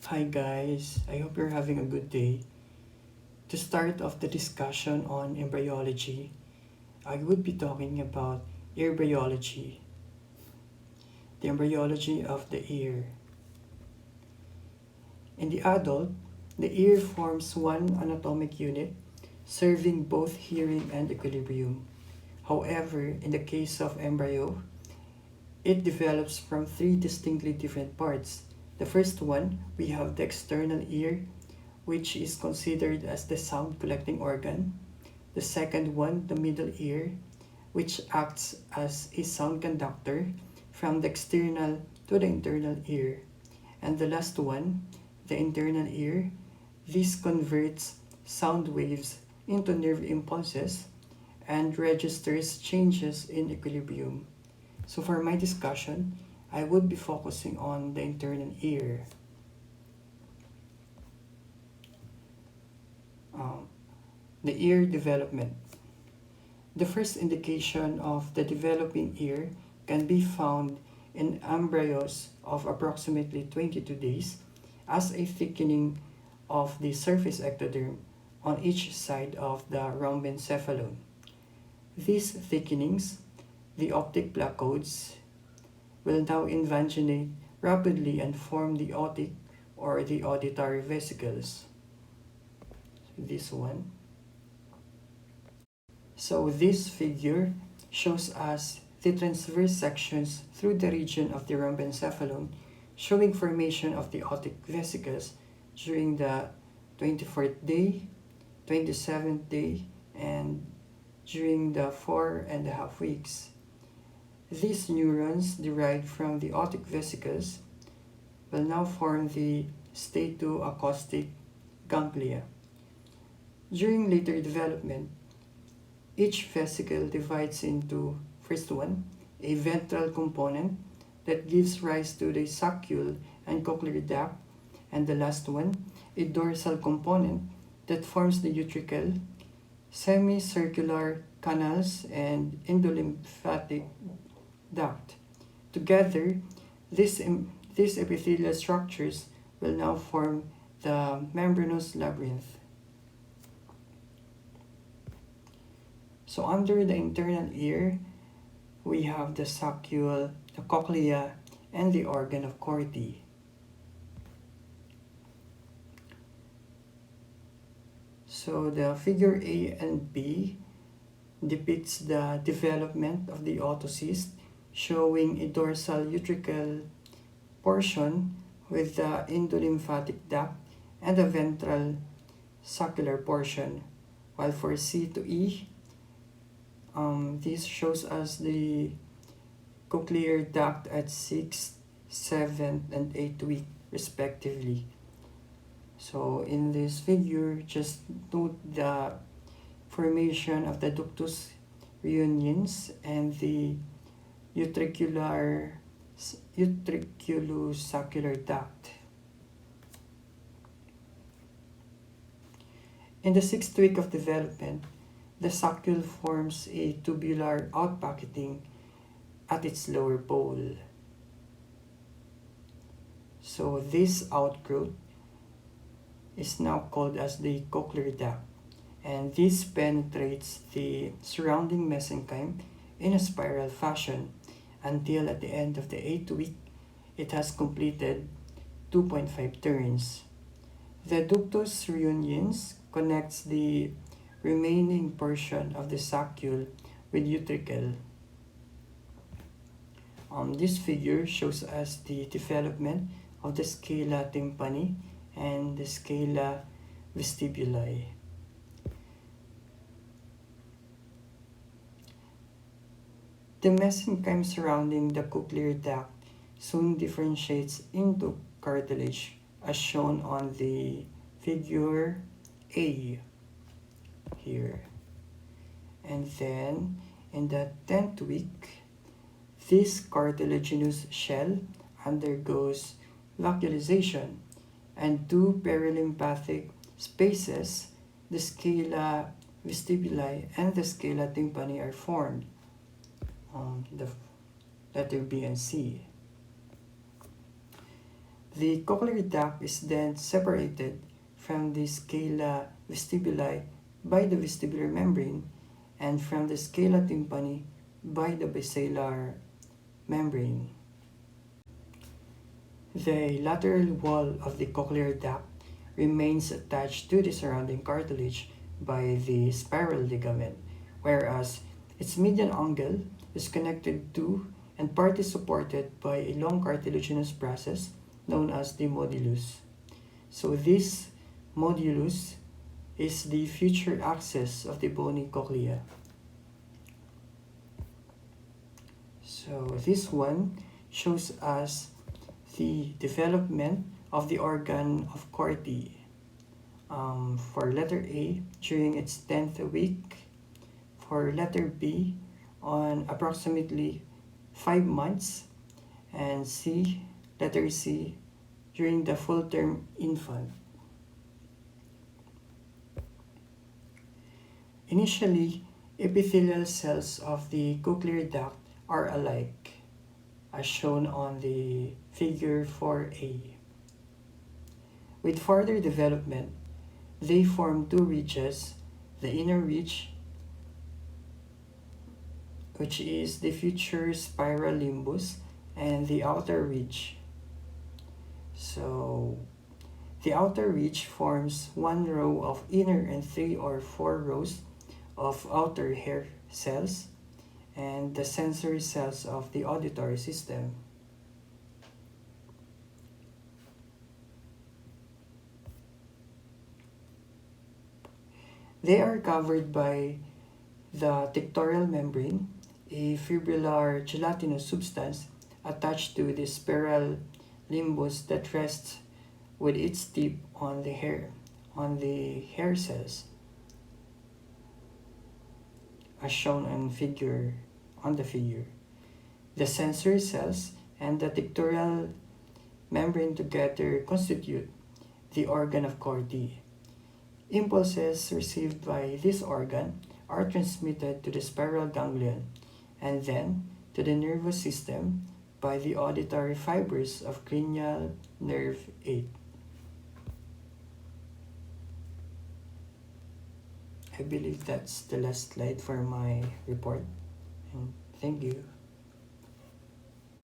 Hi guys, I hope you're having a good day. To start off the discussion on embryology, I would be talking about embryology, the embryology of the ear. In the adult, the ear forms one anatomic unit, serving both hearing and equilibrium. However, in the case of embryo, it develops from three distinctly different parts. The first one, we have the external ear, which is considered as the sound collecting organ. The second one, the middle ear, which acts as a sound conductor from the external to the internal ear. And the last one, the internal ear, this converts sound waves into nerve impulses and registers changes in equilibrium. So for my discussion, I would be focusing on the internal ear. Um, the ear development. The first indication of the developing ear can be found in embryos of approximately 22 days as a thickening of the surface ectoderm on each side of the rhombencephalon. These thickenings, the optic placodes, will now invaginate rapidly and form the otic or the auditory vesicles. This one. So this figure shows us the transverse sections through the region of the rhombencephalon, showing formation of the otic vesicles during the 24th day, 27th day, and during the 4.5 weeks. These neurons derived from the otic vesicles will now form the statoacoustic ganglia. During later development, each vesicle divides into, first one, a ventral component that gives rise to the saccule and cochlear duct, and the last one, a dorsal component that forms the utricle, semicircular canals, and endolymphatic duct. Together, these epithelial structures will now form the membranous labyrinth. So under the internal ear, we have the saccule, the cochlea, and the organ of Corti. So the figure A and B depicts the development of the otocyst, showing a dorsal utricle portion with the endolymphatic duct and a ventral saccular portion, while for C to E, this shows us the cochlear duct at 6th, 7th, and 8th week respectively. So in this figure, just note the formation of the ductus reunions and the utriculosaccular duct. In the 6th week of development, the saccule forms a tubular outpacketing at its lower pole. So this outgrowth is now called as the cochlear duct, and this penetrates the surrounding mesenchyme in a spiral fashion until at the end of the 8th week it has completed 2.5 turns. The ductus reunions connects the remaining portion of the saccule with utricle. This figure shows us the development of the scala tympani and the scala vestibuli. The mesenchyme surrounding the cochlear duct soon differentiates into cartilage as shown on the figure A here. And then in the 10th week, this cartilaginous shell undergoes localization and two perilymphatic spaces, the scala vestibuli and the scala tympani, are formed. The letter B and C. The cochlear duct is then separated from the scala vestibuli by the vestibular membrane and from the scala tympani by the basilar membrane. The lateral wall of the cochlear duct remains attached to the surrounding cartilage by the spiral ligament, whereas its median angle is connected to and partly supported by a long cartilaginous process known as the modulus. So this modulus is the future axis of the bony cochlea. So this one shows us the development of the organ of Corti. For letter A, during its 10th week. For letter B, on approximately 5 months. And C, letter C, during the full-term infant. Initially, epithelial cells of the cochlear duct are alike, as shown on the figure 4A. With further development, they form two ridges, the inner ridge, which is the future spiral limbus, and the outer ridge. So, the outer ridge forms one row of inner and 3 or 4 rows of outer hair cells and the sensory cells of the auditory system. They are covered by the tectorial membrane, a fibrillar gelatinous substance attached to the spiral limbus that rests with its tip on the hair cells, as shown on the figure. The sensory cells and the tectorial membrane together constitute the organ of Corti. Impulses received by this organ are transmitted to the spiral ganglion and then to the nervous system by the auditory fibers of cranial nerve 8. I believe that's the last slide for my report. And thank you.